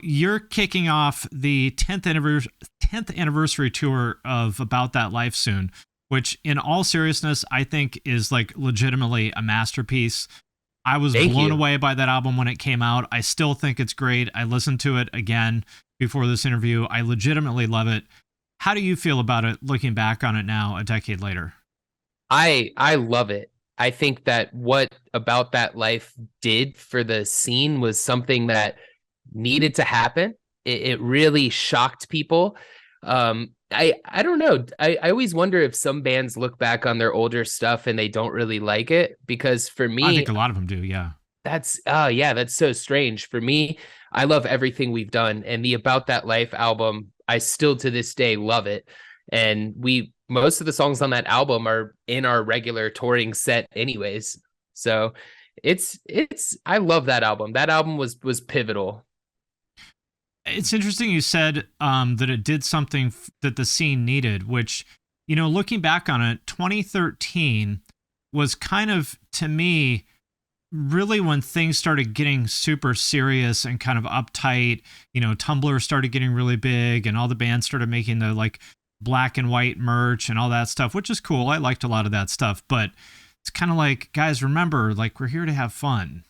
you're kicking off the 10th anniversary tour of About That Life soon, which in all seriousness, I think is like legitimately a masterpiece. I was Thank blown you. away by that album when it came out. I still think it's great. I listened to it again before this interview. I legitimately love it. How do you feel about it looking back on it now, a decade later? I love it. I think that what About That Life did for the scene was something that needed to happen. It really shocked people. I don't know. I always wonder if some bands look back on their older stuff and they don't really like it, because for I me, think a lot of them do, yeah. that's yeah, that's so strange. For me, I love everything we've done, and the About That Life album, I still to this day love it. And we most of the songs on that album are in our regular touring set anyways. So it's I love that album. That album was pivotal. It's interesting you said that it did something that the scene needed, which, looking back on it, 2013 was kind of, to me, really when things started getting super serious and kind of uptight. Tumblr started getting really big and all the bands started making the like black and white merch and all that stuff, which is cool. I liked a lot of that stuff, but it's kind of like, guys, remember, like, we're here to have fun.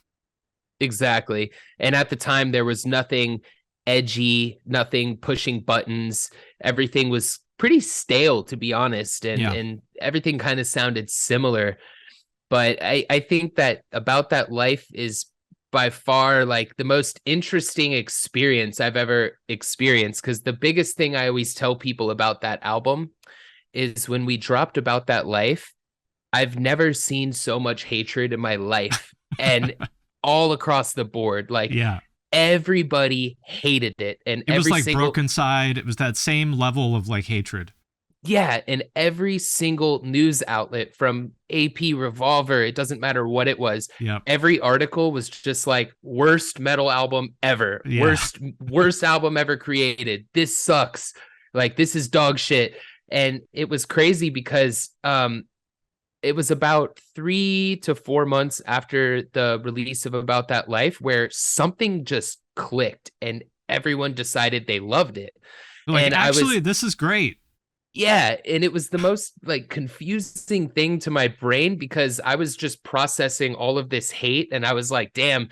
Exactly. And at the time there was nothing edgy, nothing pushing buttons. Everything was pretty stale, to be honest, and Yeah. and everything kind of sounded similar. But I think that About That Life is by far like the most interesting experience I've ever experienced, because the biggest thing I always tell people about that album is when we dropped About That Life, I've never seen so much hatred in my life, and all across the board, like Yeah. everybody hated it, and It was every like single Broken Side. It was that same level of like hatred. yeah, and every single news outlet from AP Revolver, it doesn't matter what it was, Yep. every article was just like worst metal album ever, Yeah. worst album ever created. This sucks. Like this is dog shit. And it was crazy because it was about 3 to 4 months after the release of About That Life where something just clicked and everyone decided they loved it. Like, And I actually, was this is great. yeah, and it was the most like confusing thing to my brain, because I was just processing all of this hate and I was like, damn,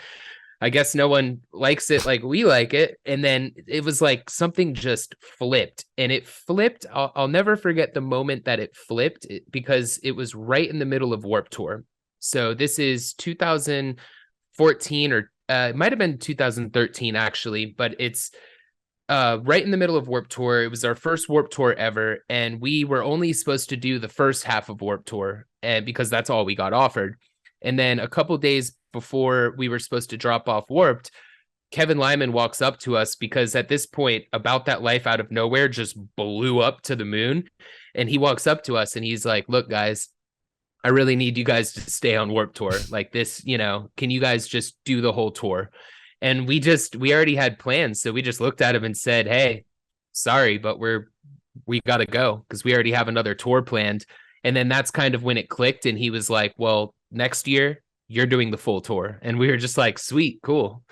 I guess no one likes it like we like it. And then it was like something just flipped, and it flipped. I'll never forget the moment that it flipped, because it was right in the middle of Warp Tour. So this is 2014, or it might have been 2013 actually, but it's right in the middle of Warp Tour. It was our first Warp Tour ever, and we were only supposed to do the first half of Warp Tour, and because that's all we got offered. And then a couple days before we were supposed to drop off Warped, Kevin Lyman walks up to us, because at this point, About That Life out of nowhere just blew up to the moon. And he walks up to us and he's like, "Look, guys, I really need you guys to stay on Warp Tour. Like this, can you guys just do the whole tour?" And we already had plans. So we just looked at him and said, "Hey, sorry, but we got to go because we already have another tour planned." And then that's kind of when it clicked. And he was like, "Well, next year you're doing the full tour." And we were just like, "Sweet, cool."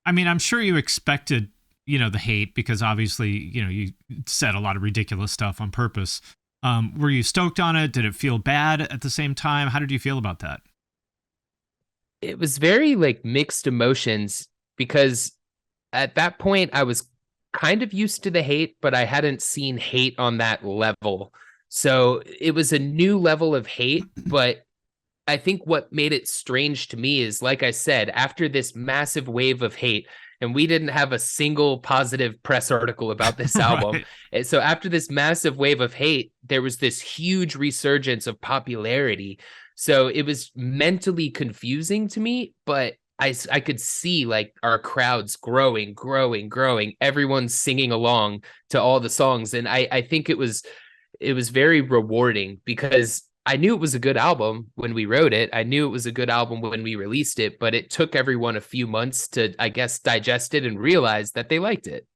I mean, I'm sure you expected, the hate because obviously, you said a lot of ridiculous stuff on purpose. Were you stoked on it? Did it feel bad at the same time? How did you feel about that? It was very like mixed emotions, because at that point I was kind of used to the hate, but I hadn't seen hate on that level. So it was a new level of hate, but I think what made it strange to me is, like I said, after this massive wave of hate, and we didn't have a single positive press article about this album. Right. And so after this massive wave of hate, there was this huge resurgence of popularity. So it was mentally confusing to me, but I could see like our crowds growing, growing, growing. Everyone's singing along to all the songs. And I think it was very rewarding, because I knew it was a good album when we wrote it. I knew it was a good album when we released it, but it took everyone a few months to, I guess, digest it and realize that they liked it.